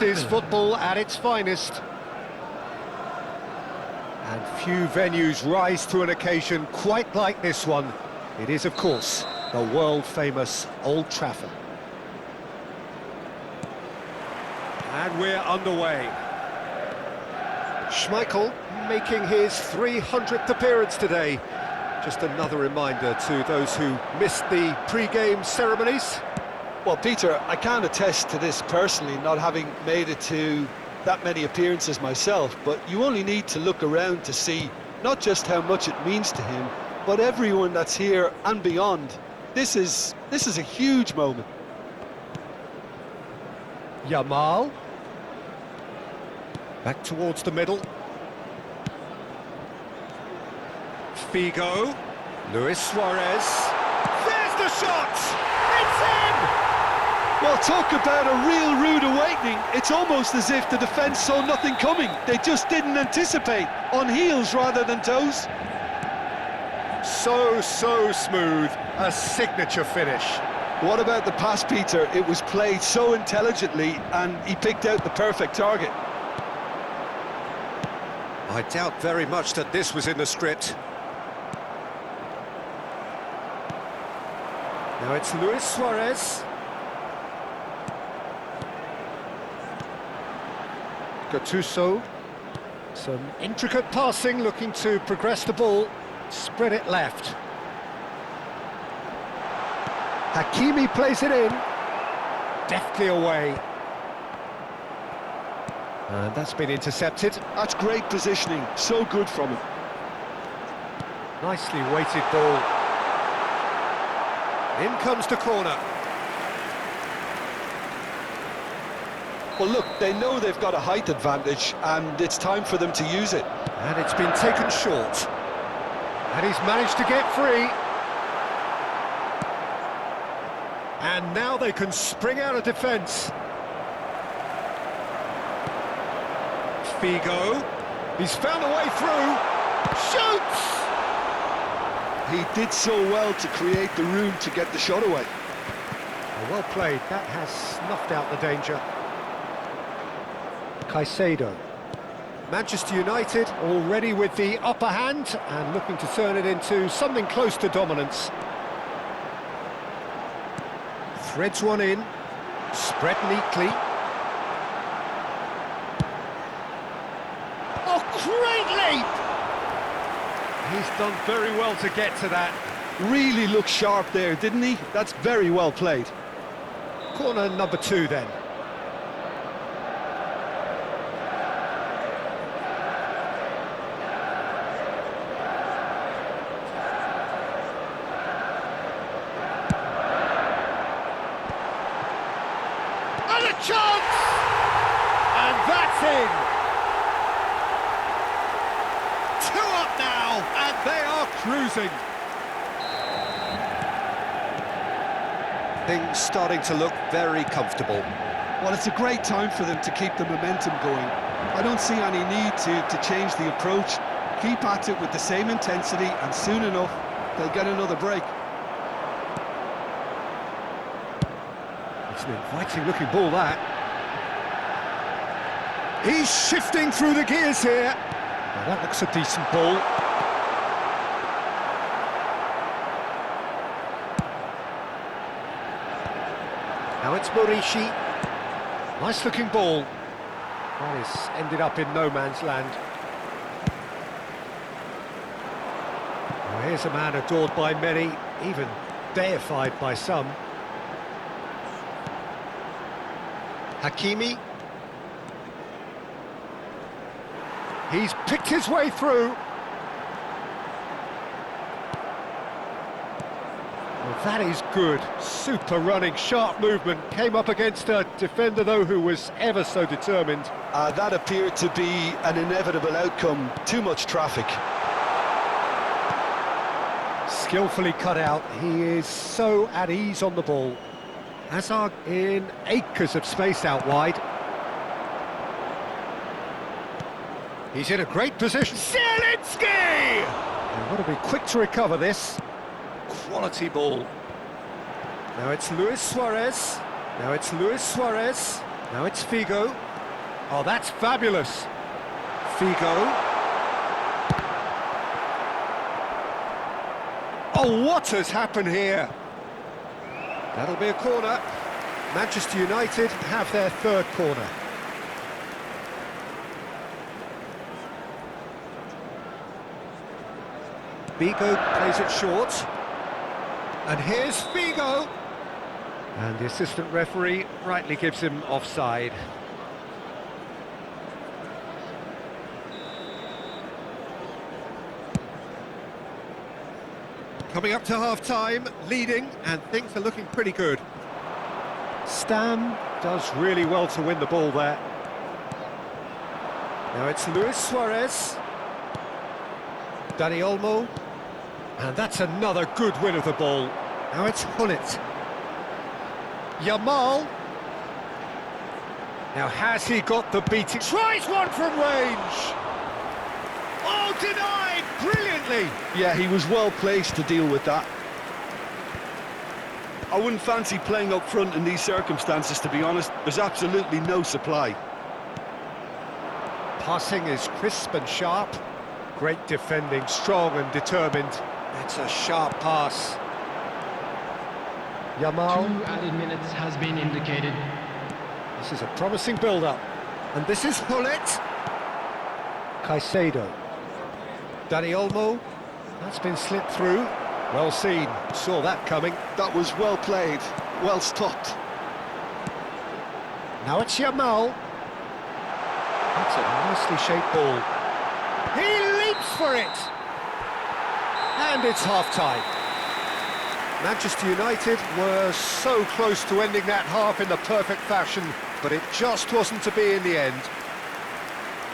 Is football at its finest. And few venues rise to an occasion quite like this one. It is, of course, the world-famous Old Trafford. And we're underway. Schmeichel making his 300th appearance today. Just another reminder to those who missed the pre-game ceremonies. Well, Peter, I can't attest to this personally, not having made it to that many appearances myself, but you only need to look around to see not just how much it means to him, but everyone that's here and beyond. This is a huge moment. Yamal. Back towards the middle. Figo. Luis Suarez. There's the shot! It's in! Well, talk about a real rude awakening. It's almost as if the defence saw nothing coming. They just didn't anticipate, on heels rather than toes. So smooth, a signature finish. What about the pass, Peter? It was played so intelligently and he picked out the perfect target. I doubt very much that this was in the script. Now it's Luis Suarez. Gattuso. Some intricate passing, looking to progress the ball. Spread it left. Hakimi plays it in. Deftly away. And that's been intercepted. That's great positioning, so good from him. Nicely weighted ball. In comes the corner. Well, look, they know they've got a height advantage, and it's time for them to use it. And it's been taken short. And he's managed to get free. And now they can spring out of defence. Figo. He's found a way through. Shoots! He did so well to create the room to get the shot away. Well played. That has snuffed out the danger. Caicedo. Manchester United already with the upper hand and looking to turn it into something close to dominance. Threads one in, spread neatly. Oh, great leap! He's done very well to get to that. Really looked sharp there, didn't he? That's very well played. Corner number 2 then. And a chance! And that's in! 2 up now, and they are cruising. Things starting to look very comfortable. Well, it's a great time for them to keep the momentum going. I don't see any need to change the approach. Keep at it with the same intensity, and soon enough, they'll get another break. It's an inviting-looking ball, that. He's shifting through the gears here. Now, that looks a decent ball. Now it's Morishi. Nice-looking ball. That has ended up in no man's land. Well, here's a man adored by many, even deified by some. Hakimi. He's picked his way through. Well, that is good. Super running, sharp movement. Came up against a defender, though, who was ever so determined. That appeared to be an inevitable outcome. Too much traffic. Skillfully cut out. He is so at ease on the ball. Hazard in acres of space out wide. He's in a great position. Zielinski! They've got to be quick to recover this. Quality ball. Now it's Luis Suarez. Now it's Luis Suarez. Now it's Figo. Oh, that's fabulous. Figo. Oh, what has happened here? That'll be a corner. Manchester United have their third corner. Figo plays it short. And here's Figo. And the assistant referee rightly gives him offside. Coming up to half-time, leading, and things are looking pretty good. Stam does really well to win the ball there. Now it's Luis Suarez. Dani Olmo. And that's another good win of the ball. Now it's Gullit. Yamal. Now has he got the beating? Tries one from range! Oh, denied brilliantly! Yeah, he was well placed to deal with that. I wouldn't fancy playing up front in these circumstances, to be honest. There's absolutely no supply. Passing is crisp and sharp. Great defending, strong and determined. It's a sharp pass. Yamal. 2 added minutes has been indicated. This is a promising build-up. And this is Gullit. Caicedo. Dani Olmo. That's been slit through. Well seen. Saw that coming. That was well played, well stopped. Now it's Yamal. That's a nicely shaped ball. He leaps for it! And it's half-time. Manchester United were so close to ending that half in the perfect fashion, but it just wasn't to be in the end.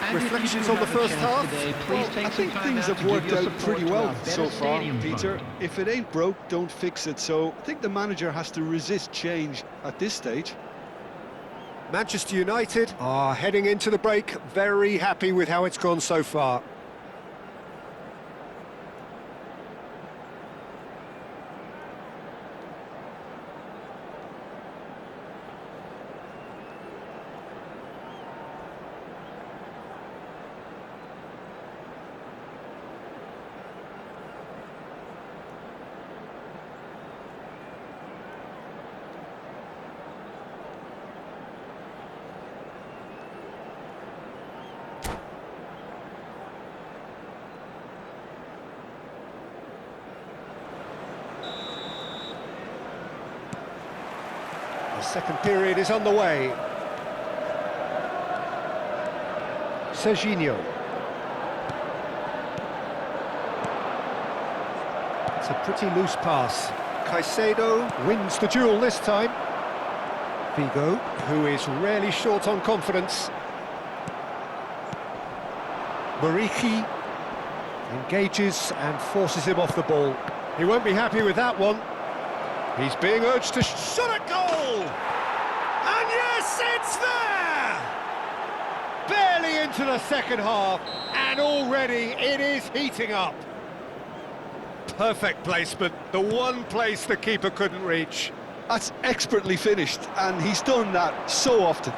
And Reflections on the first half? Today, Well, I think things have worked out pretty well so far, Peter. If it ain't broke, don't fix it. So I think the manager has to resist change at this stage. Manchester United are heading into the break very happy with how it's gone so far. The second period is underway. Serginho. It's a pretty loose pass. Caicedo wins the duel this time. Figo, who is rarely short on confidence. Muriqi engages and forces him off the ball. He won't be happy with that one. He's being urged to shot at goal! And yes, it's there! Barely into the second half, and already it is heating up. Perfect placement, the one place the keeper couldn't reach. That's expertly finished, and he's done that so often.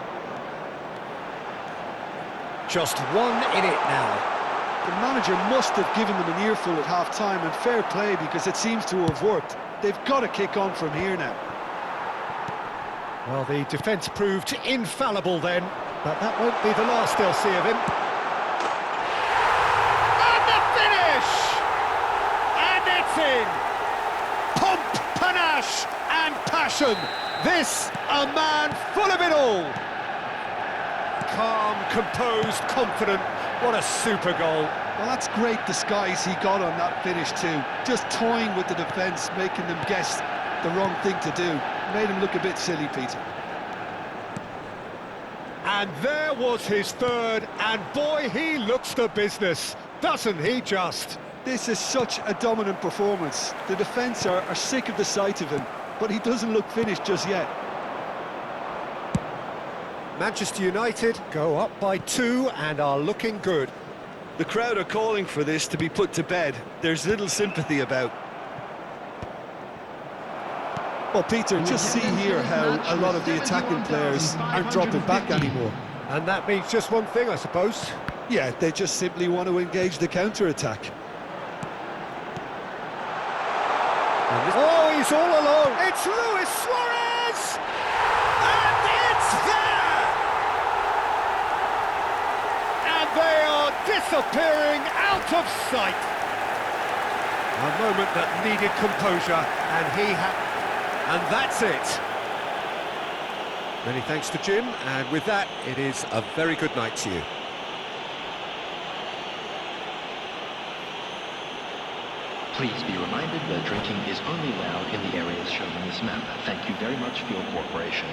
Just one in it now. The manager must have given them an earful at half-time, and fair play, because it seems to have worked. They've got to kick on from here now. Well, the defence proved infallible then, but that won't be the last they'll see of him. And the finish! And it's in! Pomp, panache and passion. This, a man full of it all. Calm, composed, confident. What a super goal. Well, that's great disguise he got on that finish too. Just toying with the defence, making them guess the wrong thing to do. Made him look a bit silly, Peter. And there was his third, and boy, he looks the business, doesn't he just? This is such a dominant performance. The defence are sick of the sight of him, but he doesn't look finished just yet. Manchester United go up by 2 and are looking good. The crowd are calling for this to be put to bed. There's little sympathy about. Well, Peter, just see here how a lot of the attacking players aren't dropping back anymore. And that means just one thing, I suppose. Yeah, they just simply want to engage the counter-attack. Oh, he's all alone. It's Luis Suarez! And it's there! And they are disappearing out of sight. A moment that needed composure, and and that's it. Many thanks to Jim, and with that, it is a very good night to you. Please be reminded that drinking is only allowed in the areas shown on this map. Thank you very much for your cooperation.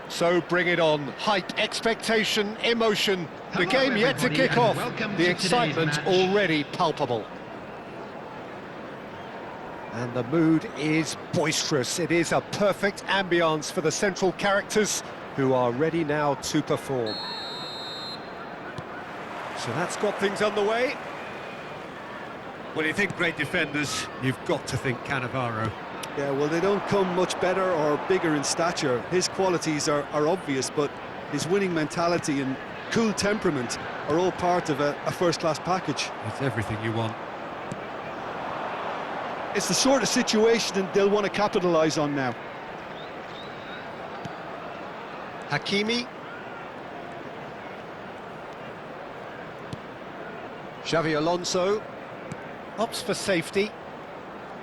So bring it on. Hype, expectation, emotion. The Hello, game yet to everybody, kick and off. welcome The to excitement today's match. already palpable. And the mood is boisterous. It is a perfect ambience for the central characters who are ready now to perform. So that's got things underway. When you think great defenders, you've got to think Cannavaro. Yeah, well, they don't come much better or bigger in stature. His qualities are obvious, but his winning mentality and cool temperament are all part of a first-class package. It's everything you want. It's the sort of situation they'll want to capitalise on now. Hakimi. Xavi Alonso. Opts for safety.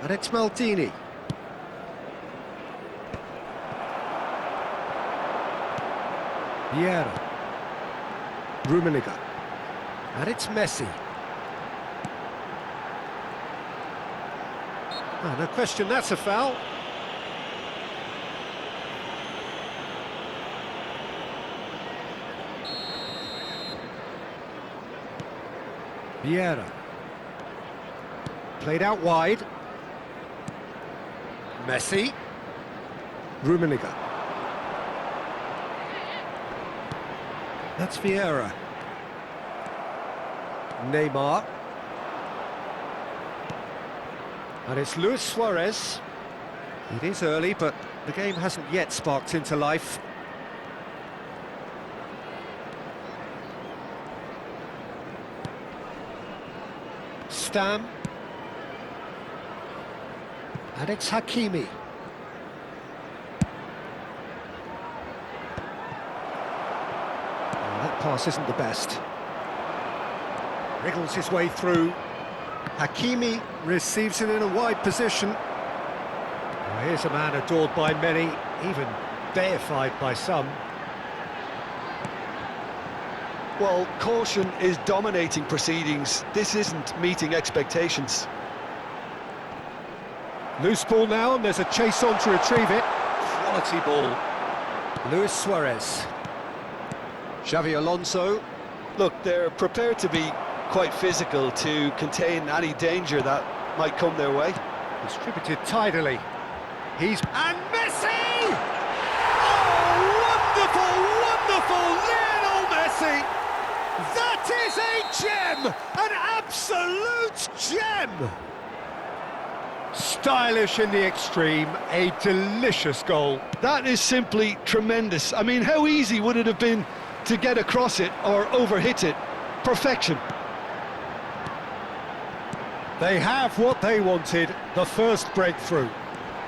And it's Maldini. Vieira. Rummenigge. And it's Messi. Oh, no question, that's a foul. Vieira. Played out wide. Messi. Rummenigge. That's Vieira. Neymar. And it's Luis Suarez. It is early, but the game hasn't yet sparked into life. Stam. And it's Hakimi. Oh, that pass isn't the best. Wriggles his way through. Hakimi receives it in a wide position. Well, here's a man adored by many, even deified by some. Well, caution is dominating proceedings. This isn't meeting expectations. Loose ball now, and there's a chase on to retrieve it. Quality ball. Luis Suarez. Xavi Alonso. Look, they're prepared to be quite physical to contain any danger that might come their way. Distributed tidily. And Messi! Oh, wonderful, wonderful Lionel Messi! That is a gem! An absolute gem! Stylish in the extreme, a delicious goal. That is simply tremendous. I mean, how easy would it have been to get across it or overhit it? Perfection. They have what they wanted, the first breakthrough.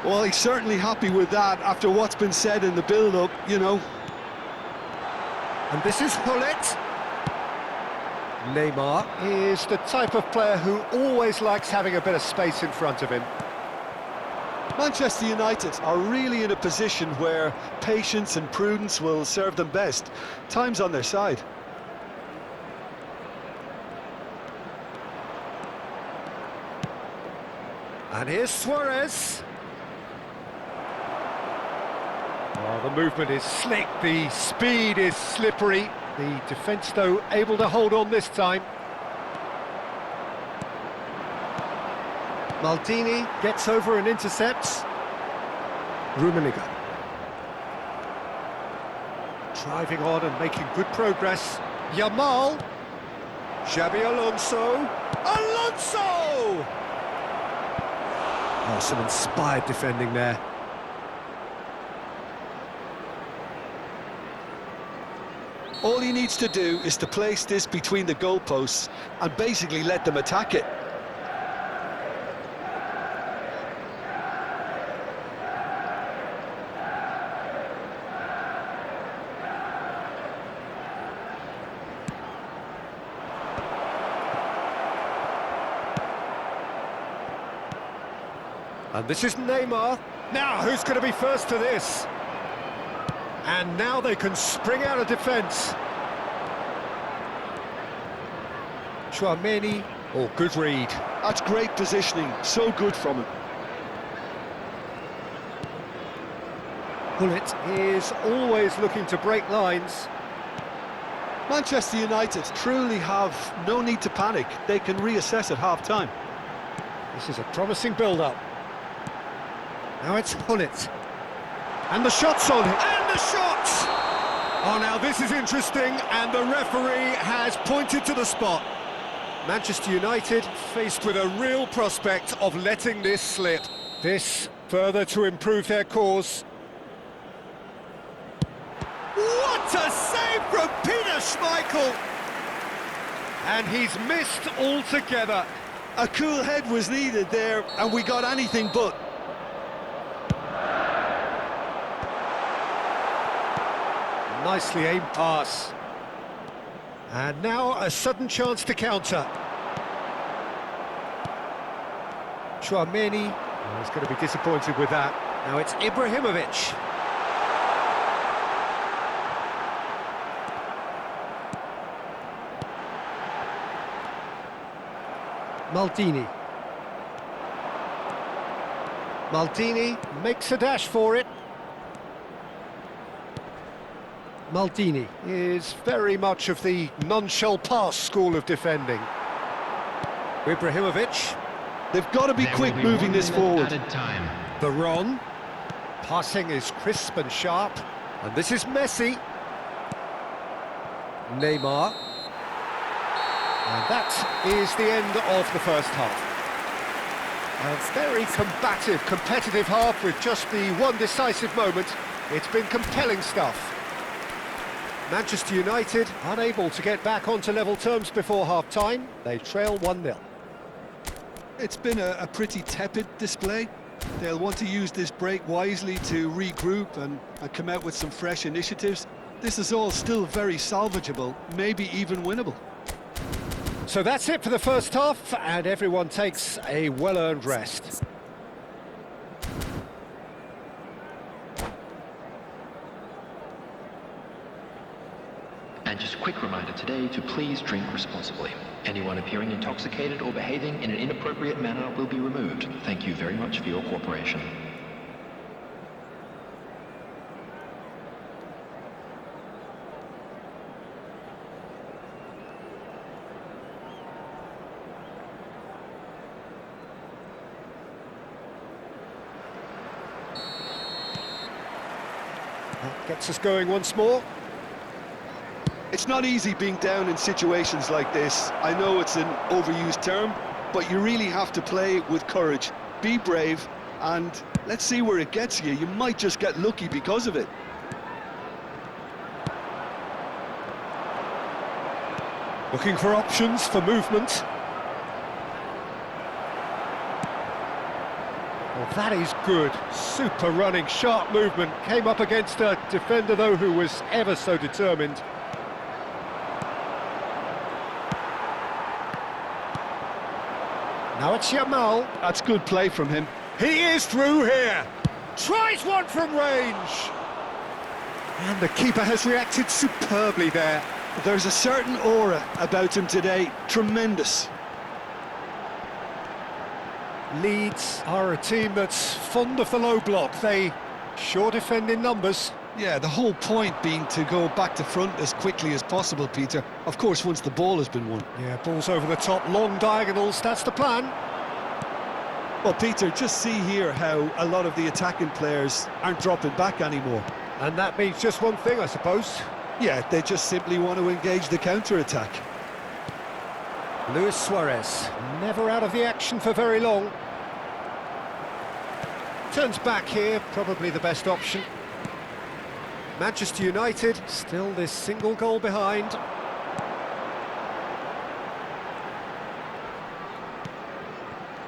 Well, he's certainly happy with that after what's been said in the build-up, you know. And this is Gullit. Neymar is the type of player who always likes having a bit of space in front of him. Manchester United are really in a position where patience and prudence will serve them best. Time's on their side. And here's Suarez. Oh, the movement is slick, the speed is slippery. The defence, though, able to hold on this time. Maldini gets over and intercepts. Rummenigge. Driving on and making good progress. Yamal. Xabi Alonso. Alonso! Oh, some inspired defending there. All he needs to do is to place this between the goalposts and basically let them attack it. And this is Neymar. Now, who's going to be first to this? And now they can spring out of defence. Tchouaméni. Oh, good read. That's great positioning, so good from him. Gullit is always looking to break lines. Manchester United truly have no need to panic. They can reassess at half-time. This is a promising build-up. Now it's Gullit. And the shot's on him. And the shot! Oh, now this is interesting, and the referee has pointed to the spot. Manchester United faced with a real prospect of letting this slip. This further to improve their cause. What a save from Peter Schmeichel! And he's missed altogether. A cool head was needed there, and we got anything but. Nicely aimed pass. And now a sudden chance to counter. Tchouaméni, he's going to be disappointed with that. Now it's Ibrahimovic. Maldini. Maldini makes a dash for it. Maldini is very much of the non-shall-pass school of defending. Ibrahimovic. They've got to be There quick will be moving 1 this minute forward. added time. Veron. Passing is crisp and sharp. And this is Messi. Neymar. And that is the end of the first half. A very combative, competitive half with just the one decisive moment. It's been compelling stuff. Manchester United unable to get back onto level terms before half-time. They trail 1-0. It's been a pretty tepid display. They'll want to use this break wisely to regroup and come out with some fresh initiatives. This is all still very salvageable, maybe even winnable. So that's it for the first half, and everyone takes a well-earned rest. And just a quick reminder today to please drink responsibly. Anyone appearing intoxicated or behaving in an inappropriate manner will be removed. Thank you very much for your cooperation. That gets us going once more. It's not easy being down in situations like this. I know it's an overused term, but you really have to play with courage. Be brave, and let's see where it gets you. You might just get lucky because of it. Looking for options for movement. Well, that is good. Super running, sharp movement. Came up against a defender, though, who was ever so determined. Now it's Yamal. That's good play from him. He is through here. Tries one from range. And the keeper has reacted superbly there. There's a certain aura about him today. Tremendous. Leeds are a team that's fond of the low block. They sure defend in numbers. Yeah, the whole point being to go back to front as quickly as possible, Peter. Of course, once the ball has been won. Yeah, balls over the top, long diagonals, that's the plan. Well, Peter, just see here how a lot of the attacking players aren't dropping back anymore. And that means just one thing, I suppose. Yeah, they just simply want to engage the counter-attack. Luis Suarez, never out of the action for very long. Turns back here, probably the best option. Manchester United, still this single goal behind.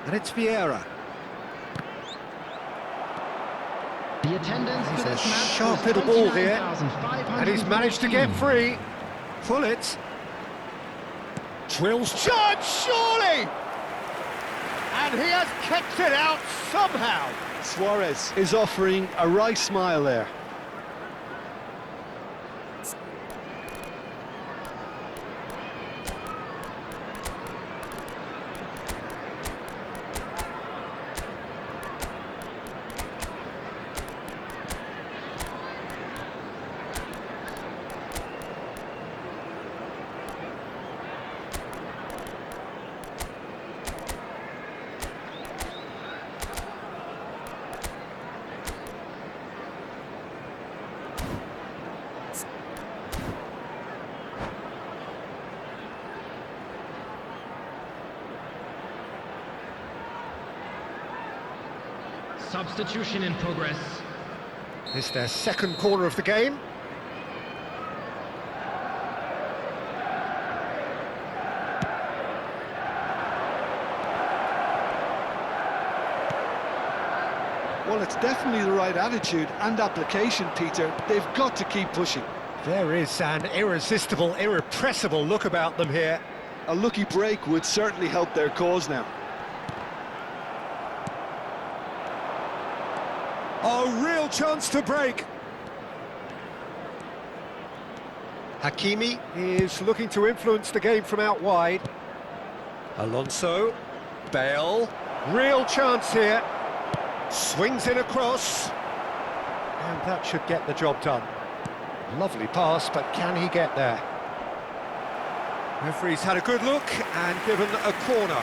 And it's Vieira. The attendance He's for a this match sharp was little ball here. 29,514. And he's managed to get free. Pullet. Drills charge, surely! And he has kept it out somehow. Suarez is offering a wry smile there. Substitution in progress. It's their second corner of the game. Well, it's definitely the right attitude and application, Peter. They've got to keep pushing. There is an irresistible, irrepressible look about them here. A lucky break would certainly help their cause now. A real chance to break. Hakimi is looking to influence the game from out wide. Alonso. Bale, real chance here. Swings in across. And that should get the job done. Lovely pass, but can he get there? Referee's had a good look and given a corner.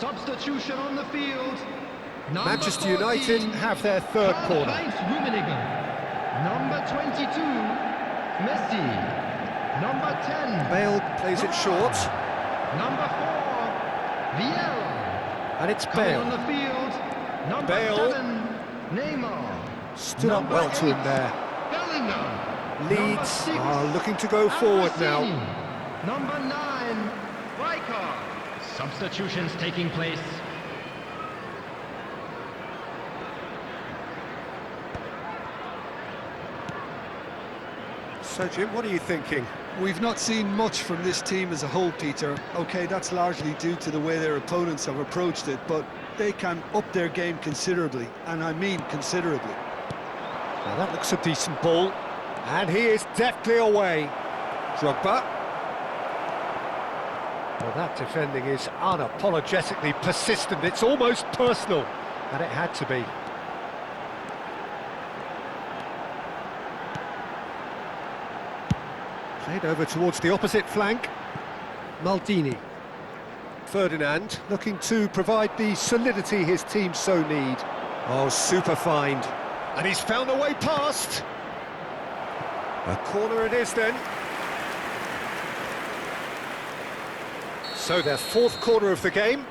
Substitution on the field. Number Manchester 14, United have their third corner. Karl-Heinz Rummenigge. Number 22, Messi. Number 10, Bale plays it short, Number 4, Vieira. and it's Coming on Bale. the field, number Bale. 7, Neymar. Stood up Number well to him 8, there. Bellingham. Leeds Number 6, are looking to go forward now. Ambrosini. Number 9, Rijkaard. Substitutions taking place. So, Jim, what are you thinking? We've not seen much from this team as a whole, Peter. OK, that's largely due to the way their opponents have approached it, but they can up their game considerably, and I mean considerably. Now that looks a decent ball, and he is deftly away. Drogba. Well, that defending is unapologetically persistent. It's almost personal, and it had to be. Played over towards the opposite flank. Maldini. Ferdinand looking to provide the solidity his team so need. Oh, super find. And he's found a way past. A corner it is then. So their fourth corner of the game.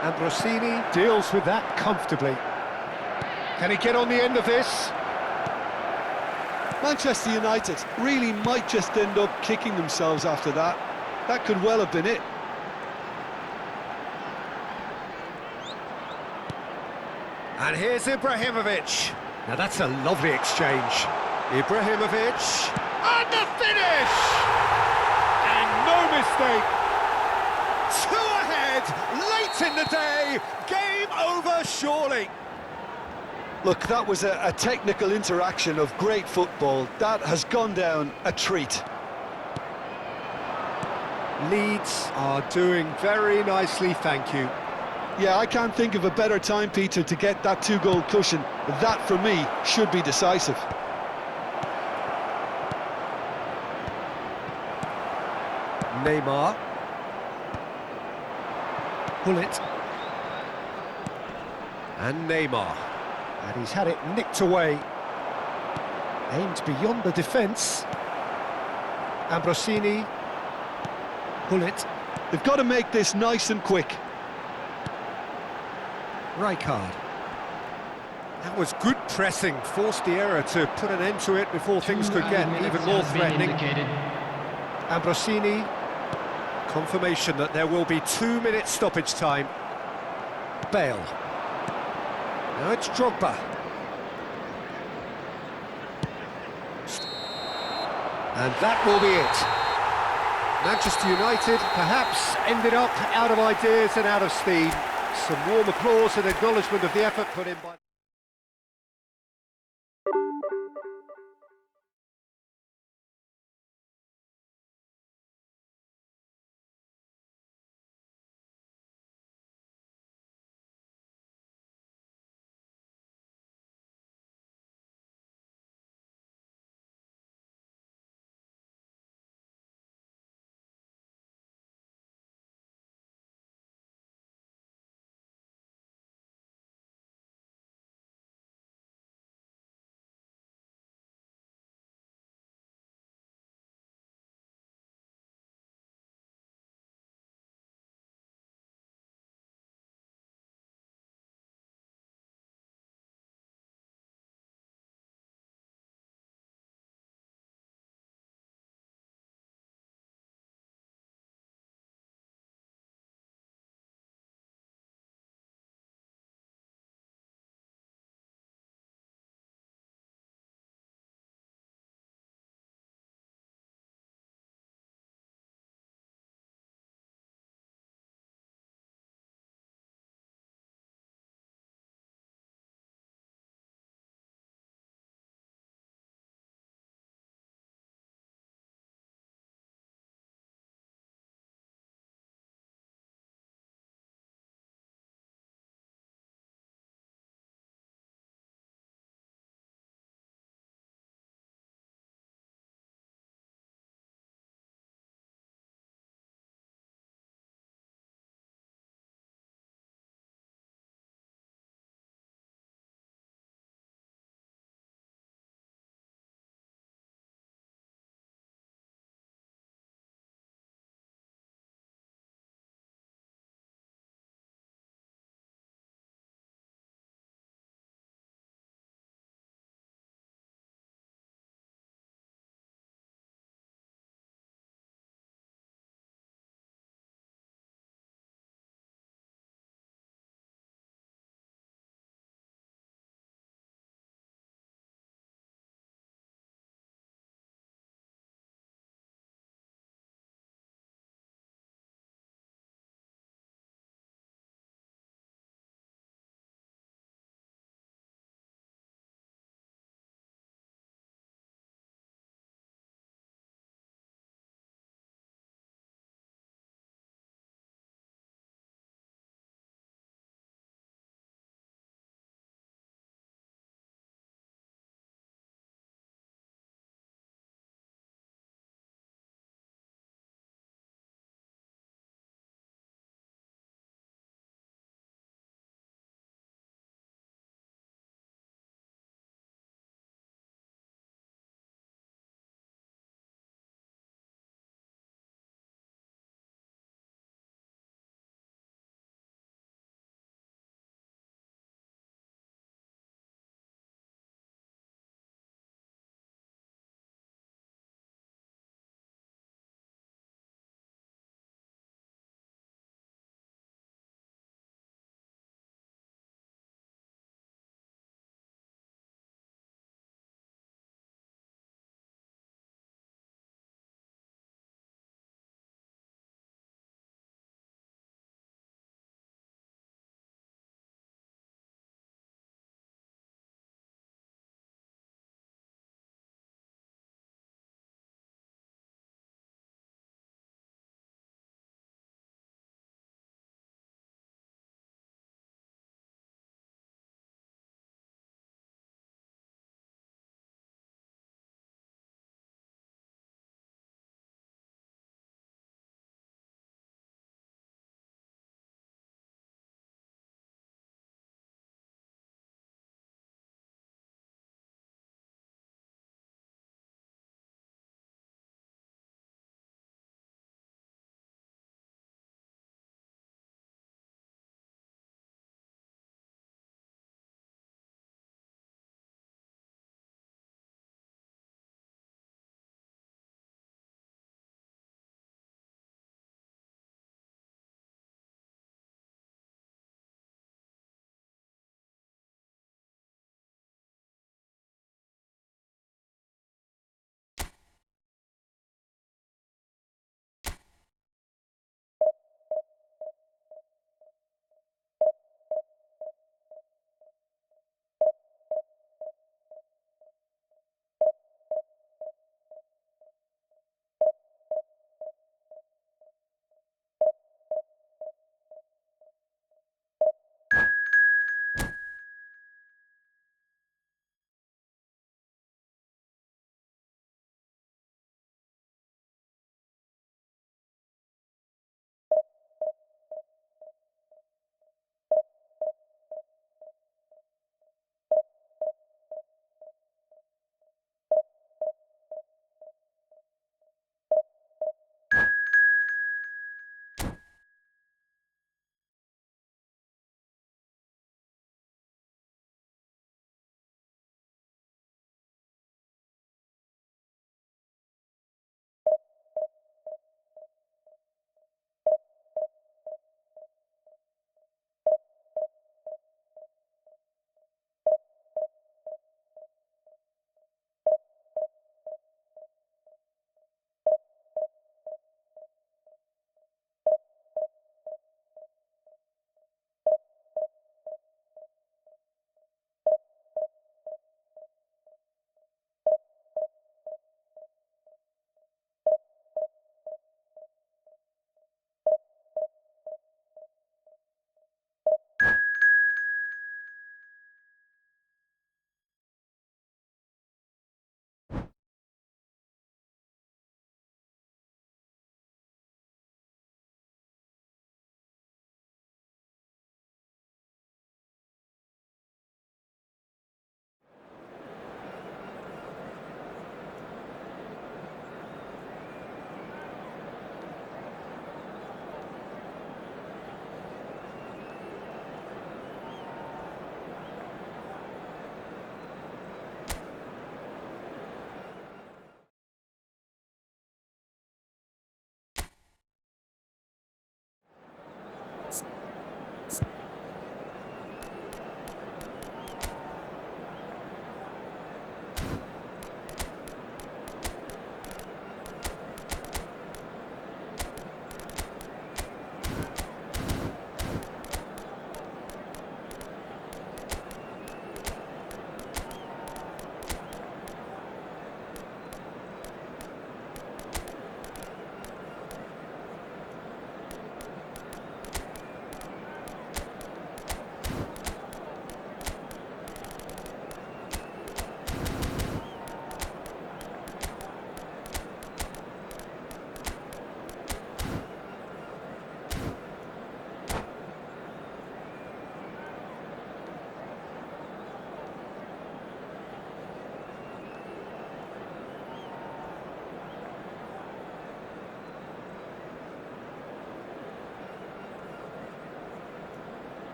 Ambrosini deals with that comfortably. Can he get on the end of this? Manchester United really might just end up kicking themselves after that. That could well have been it. And here's Ibrahimovic. Now that's a lovely exchange. Ibrahimovic, and the finish! And no mistake. 2 ahead, late in the day, game over surely. Look, that was a technical interaction of great football. That has gone down a treat. Leeds are doing very nicely, thank you. Yeah, I can't think of a better time, Peter, to get that 2-goal cushion. That, for me, should be decisive. Neymar. Gullit. And Neymar. And he's had it nicked away. Aimed beyond the defence. Ambrosini. Gullit. They've got to make this nice and quick. Rijkaard. That was good pressing, forced the error to put an end to it before things could get even more threatening. Ambrosini. Confirmation that there will be 2 minutes stoppage time. Bale. Now it's Drogba. And that will be it. Manchester United perhaps ended up out of ideas and out of steam. Some warm applause and acknowledgement of the effort put in by...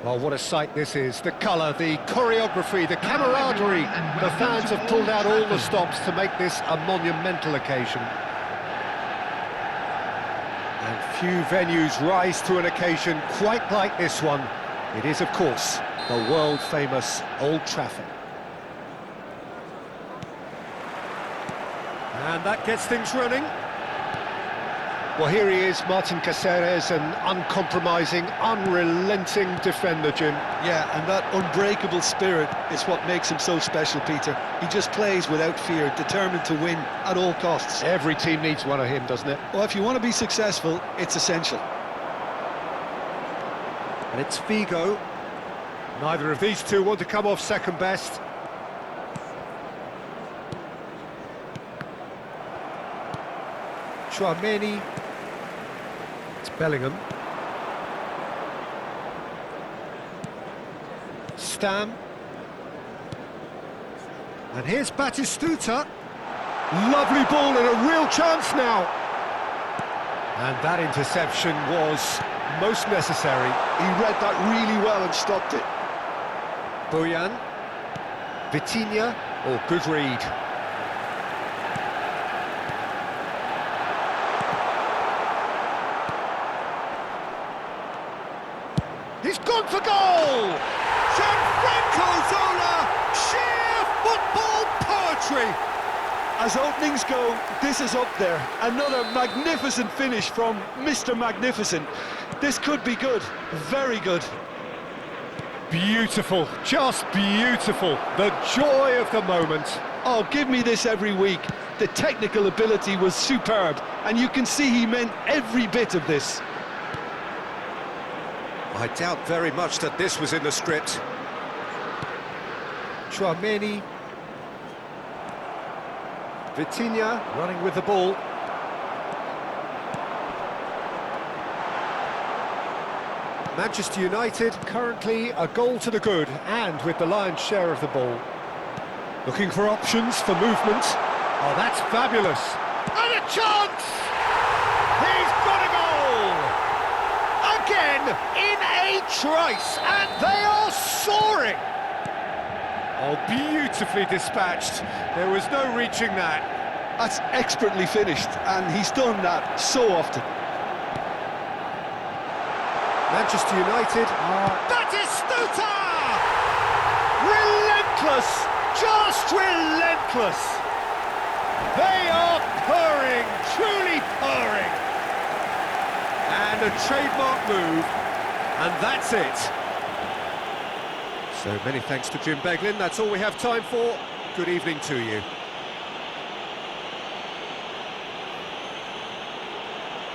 Well, what a sight this is. The colour, the choreography, the camaraderie. The fans have pulled out all the stops to make this a monumental occasion. And few venues rise to an occasion quite like this one. It is, of course, the world-famous Old Trafford. And that gets things running. Well, here he is, Martin Caceres, an uncompromising, unrelenting defender, Jim. Yeah, and that unbreakable spirit is what makes him so special, Peter. He just plays without fear, determined to win at all costs. Every team needs one of him, doesn't it? Well, if you want to be successful, it's essential. And it's Figo. Neither of these two want to come off second best. Chouameni. It's Bellingham. Stam. And here's Batistuta. Lovely ball and a real chance now. And that interception was most necessary. He read that really well and stopped it. Bojan. Vitinha. Oh, good read. He's gone for goal! Gianfranco Zola! Sheer football poetry! As openings go, this is up there. Another magnificent finish from Mr. Magnificent. This could be good, very good. Beautiful, just beautiful. The joy of the moment. Oh, give me this every week. The technical ability was superb, and you can see he meant every bit of this. I doubt very much that this was in the script. Chouameni. Vitinha running with the ball. Manchester United currently a goal to the good and with the lion's share of the ball. Looking for options for movement. Oh, that's fabulous. And a chance! He's got a goal! Again, in a trice, and they are soaring! Oh, beautifully dispatched. There was no reaching that. That's expertly finished, and he's done that so often. Manchester United are... Batistuta! Relentless! Just relentless! They are purring, truly purring! And a trademark move, and that's it. So many thanks to Jim Beglin. That's all we have time for. Good evening to you.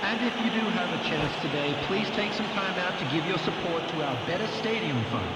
And if you do have a chance today, please take some time out to give your support to our Better Stadium Fund.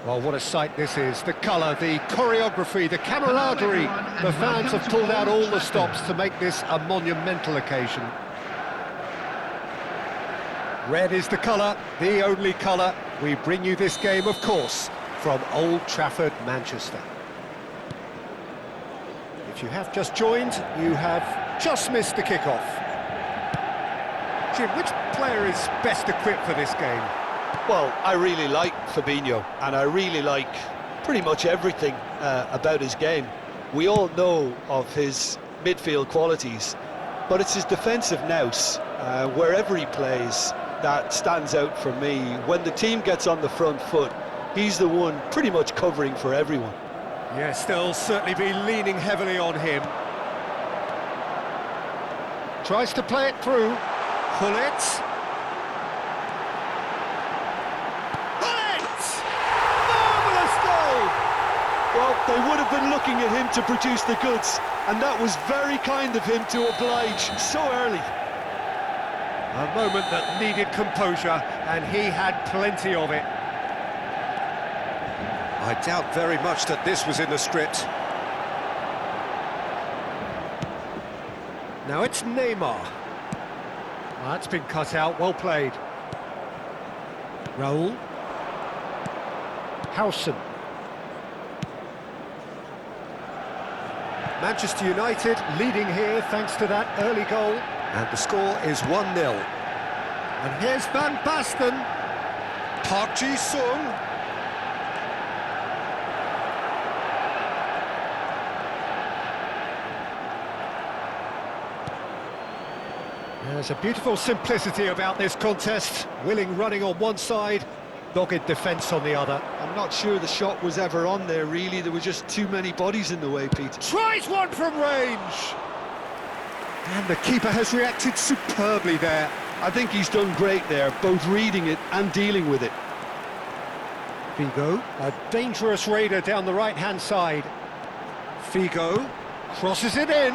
Well, what a sight this is. The colour, the choreography, the camaraderie. The fans have pulled out all the stops to make this a monumental occasion. Red is the colour, the only colour. We bring you this game, of course, from Old Trafford, Manchester. If you have just joined, you have just missed the kick-off. Jim, which player is best equipped for this game? Well, I really like Fabinho, and I really like pretty much everything about his game. We all know of his midfield qualities, but it's his defensive nous, wherever he plays, that stands out for me. When the team gets on the front foot, he's the one pretty much covering for everyone. Yes, they'll certainly be leaning heavily on him. Tries to play it through. Gullit. Marvellous goal! Well, they would have been looking at him to produce the goods, and that was very kind of him to oblige so early. A moment that needed composure, and he had plenty of it. I doubt very much that this was in the script. Now it's Neymar. That's been cut out, well played. Raul. Howson. Manchester United leading here thanks to that early goal. And the score is 1-0. And here's Van Basten. Park Ji-sung. There's a beautiful simplicity about this contest. Willing running on one side, dogged defence on the other. I'm not sure the shot was ever on there, really. There were just too many bodies in the way, Pete. Tries one from range! And the keeper has reacted superbly there. I think he's done great there, both reading it and dealing with it. Figo, a dangerous raider down the right-hand side. Figo crosses it in.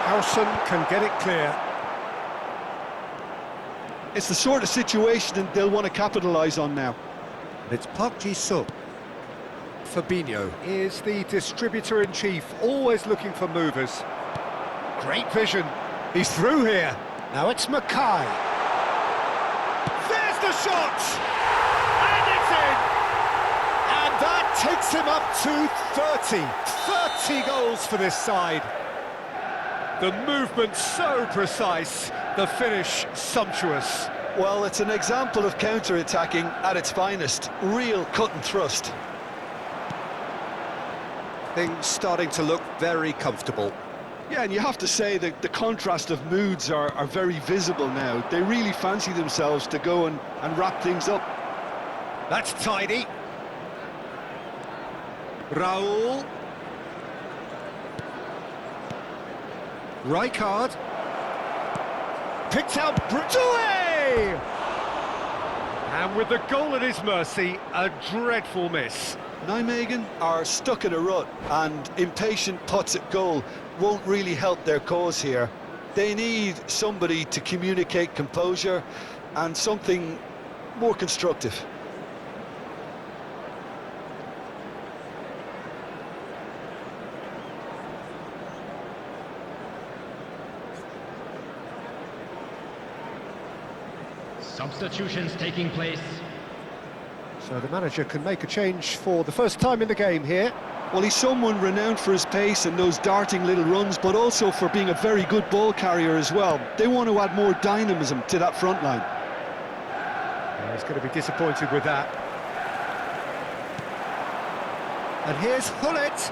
Howson can get it clear. It's the sort of situation that they'll want to capitalise on now. It's Park Ji-sung. Fabinho is the distributor-in-chief, always looking for movers. Great vision. He's through here. Now it's Mackay. There's the shot! And it's in! And that takes him up to 30. 30 goals for this side. The movement so precise, the finish sumptuous. Well, it's an example of counter-attacking at its finest. Real cut and thrust. Things starting to look very comfortable. Yeah, and you have to say that the contrast of moods are very visible now. They really fancy themselves to go and wrap things up. That's tidy. Raul. Rijkaard. Picked out Touré! And with the goal at his mercy, a dreadful miss. Nijmegen are stuck in a rut, and impatient putts at goal won't really help their cause here. They need somebody to communicate composure and something more constructive. Substitutions taking place. So the manager can make a change for the first time in the game here. Well, he's someone renowned for his pace and those darting little runs, but also for being a very good ball carrier as well. They want to add more dynamism to that front line. Yeah, he's going to be disappointed with that. And here's Gullit.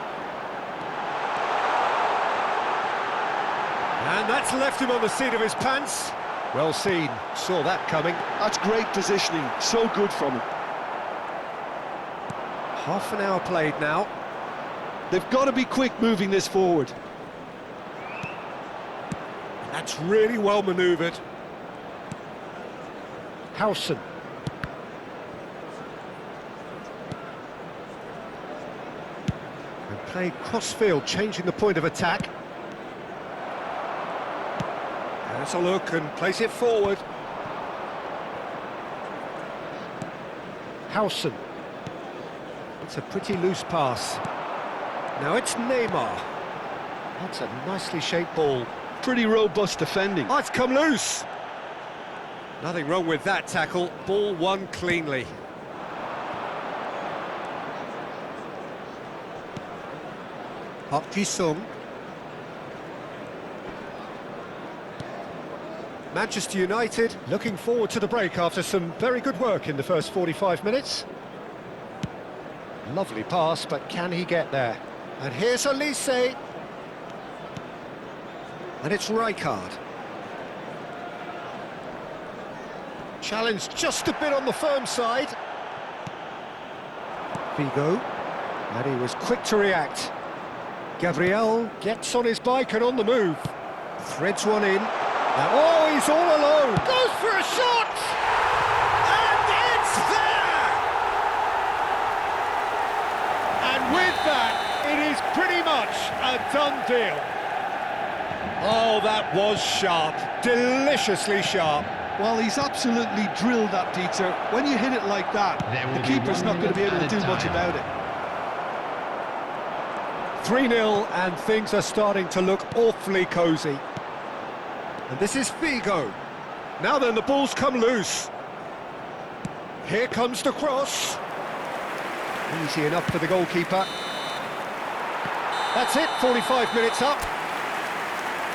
And that's left him on the seat of his pants. Well seen, saw that coming. That's great positioning, so good from him. Half an hour played now. They've got to be quick moving this forward. That's really well manoeuvred. Howson. And played cross-field, changing the point of attack. Has a look and place it forward. Howson. It's a pretty loose pass. Now it's Neymar. That's a nicely shaped ball. Pretty robust defending. Oh, it's come loose. Nothing wrong with that tackle. Ball won cleanly. Park Ji-sung. Manchester United looking forward to the break after some very good work in the first 45 minutes. Lovely pass, but can he get there? And here's Elise. And it's Rijkaard. Challenge just a bit on the firm side. Figo. And he was quick to react. Gabriel gets on his bike and on the move. Threads one in. Oh, he's all alone. Goes for a shot! And it's there! And with that, it is pretty much a done deal. Oh, that was sharp. Deliciously sharp. Well, he's absolutely drilled that, Peter. When you hit it like that, the keeper's not going to be able to do much about it. 3-0, and things are starting to look awfully cosy. And this is Figo. Now then, the ball's come loose. Here comes the cross. Easy enough for the goalkeeper. That's it, 45 minutes up.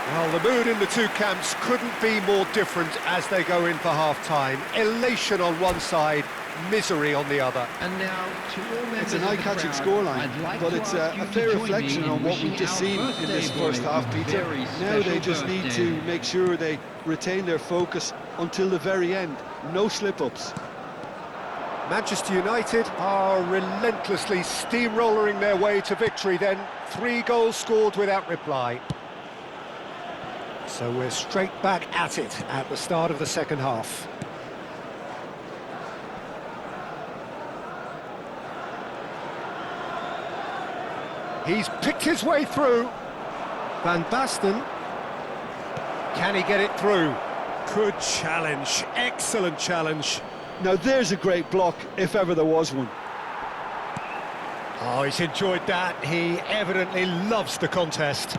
Well, the mood in the two camps couldn't be more different as they go in for half-time. Elation on one side, misery on the other. And now, to all members It's an of the eye-catching crowd, scoreline, I'd like but to it's ask a you fair to join reflection me on what wishing we've just our seen in this birthday first boy half, a Peter. very Now they special just need birthday. to make sure they retain their focus until the very end. No slip-ups. Manchester United are relentlessly steamrollering their way to victory then. 3 goals scored without reply. So we're straight back at it at the start of the second half. He's picked his way through. Van Basten. Can he get it through? Good challenge, excellent challenge. Now there's a great block, if ever there was one. Oh, he's enjoyed that. He evidently loves the contest.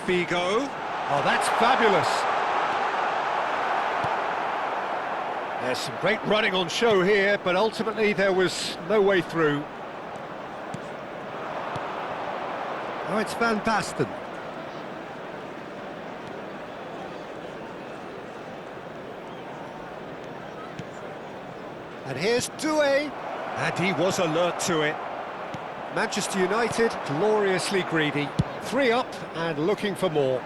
Figo. Oh, that's fabulous. There's some great running on show here, but ultimately there was no way through. Oh, it's Van Basten. And here's Doué. And he was alert to it. Manchester United gloriously greedy. 3 up and looking for more.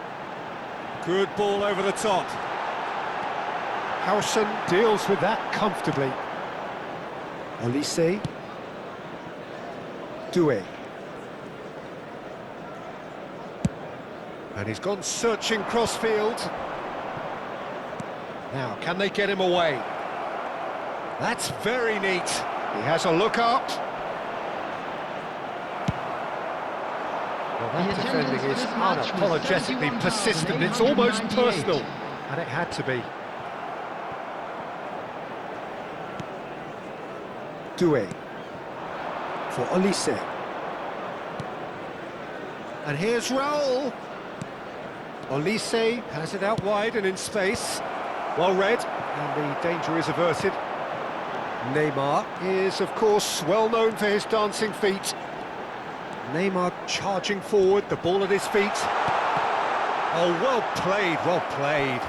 Good ball over the top. Harrison deals with that comfortably. Olise. Doué. And he's gone searching crossfield. Now, can they get him away? That's very neat. He has a look up. Well, that defending is unapologetically persistent. It's almost personal. And it had to be. Doué. For Olise. And here's Raul. Olise has it out wide and in space. Well read, and the danger is averted. Neymar is, of course, well known for his dancing feet. Neymar charging forward, the ball at his feet. Oh, well played, well played.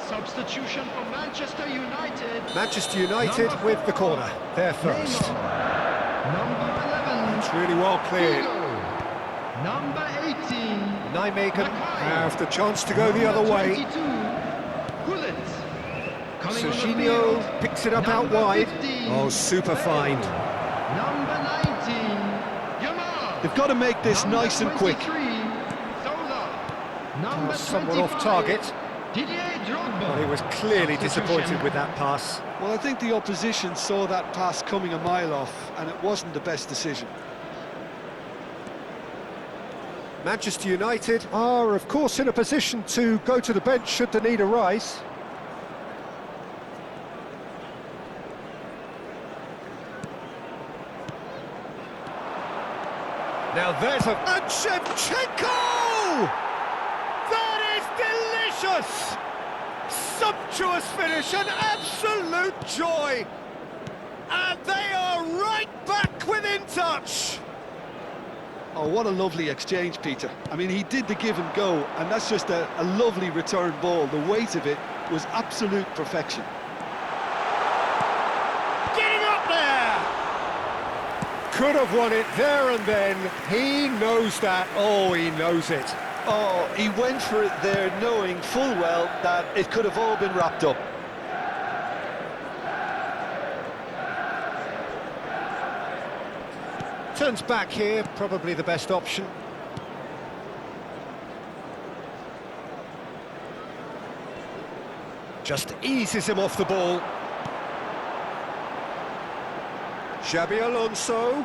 Substitution for Manchester United. Manchester United with the corner. They're first. Neymar. Number 11. It's really well cleared. Figo. Number 18. Nijmegen Mackay. have the chance to go the other way. 22. Gullit. Coming on the Serginho field. picks it up out Number wide. 15. Oh, super find. Number 19. Yamal. They've got to make this Number nice and quick. 23. Zola. Number Somewhat off 25. target. Didier Drogba. Well, he was clearly disappointed Substitution. with that pass. Well, I think the opposition saw that pass coming a mile off, and it wasn't the best decision. Manchester United are, of course, in a position to go to the bench should the need arise. Now there's a... And Shevchenko! That is delicious! Sumptuous finish, an absolute joy! And they are right back within touch! Oh, what a lovely exchange, Peter. I mean, he did the give and go, and that's just a lovely return ball. The weight of it was absolute perfection. Getting up there! Could have won it there and then. He knows that. Oh, he knows it. Oh, he went for it there, knowing full well that it could have all been wrapped up. Turns back here, probably the best option. Just eases him off the ball. Xabi Alonso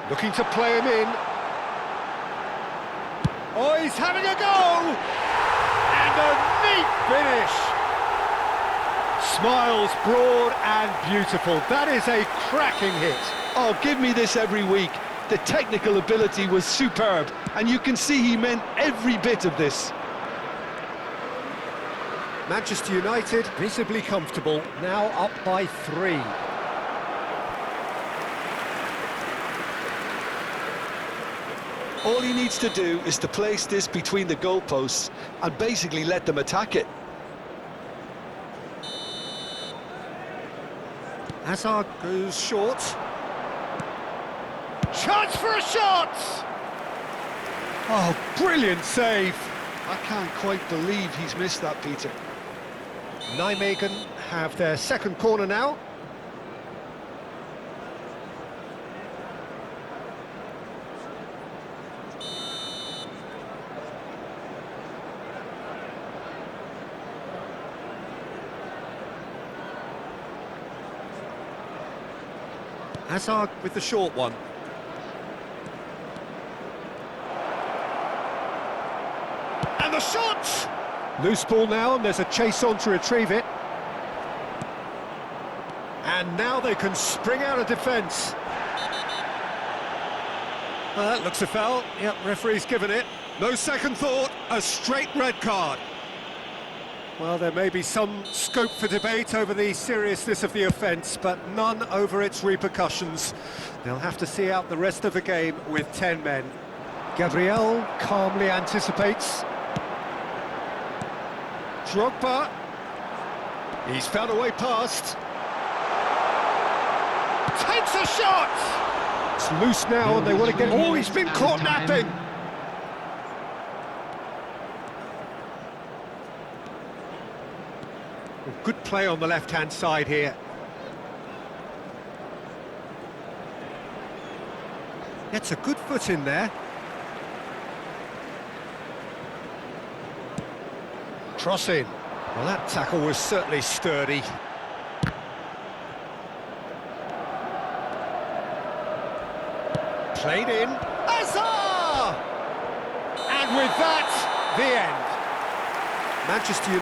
looking to play him in. Oh, he's having a go! And a neat finish! Smiles broad and beautiful. That is a cracking hit. Oh, give me this every week. The technical ability was superb, and you can see he meant every bit of this. Manchester United visibly comfortable, now up by 3. All he needs to do is to place this between the goalposts and basically let them attack it. Hazard goes short. Chance for a shot! Oh, brilliant save. I can't quite believe he's missed that, Peter. Nijmegen have their second corner now. Hazard with the short one. And the shot! Loose ball now, and there's a chase on to retrieve it. And now they can spring out of defence. That looks a foul. Yep, referee's given it. No second thought, a straight red card. Well, there may be some scope for debate over the seriousness of the offence, but none over its repercussions. They'll have to see out the rest of the game with 10 men. Gabriel calmly anticipates. Drogba. He's found a way past. Takes a shot! It's loose now and they want to get... Oh, he's been caught napping! Good play on the left-hand side here. Gets a good foot in there. Cross in. Well, that tackle was certainly sturdy. Played in. Hazard! And with that, the end. Manchester United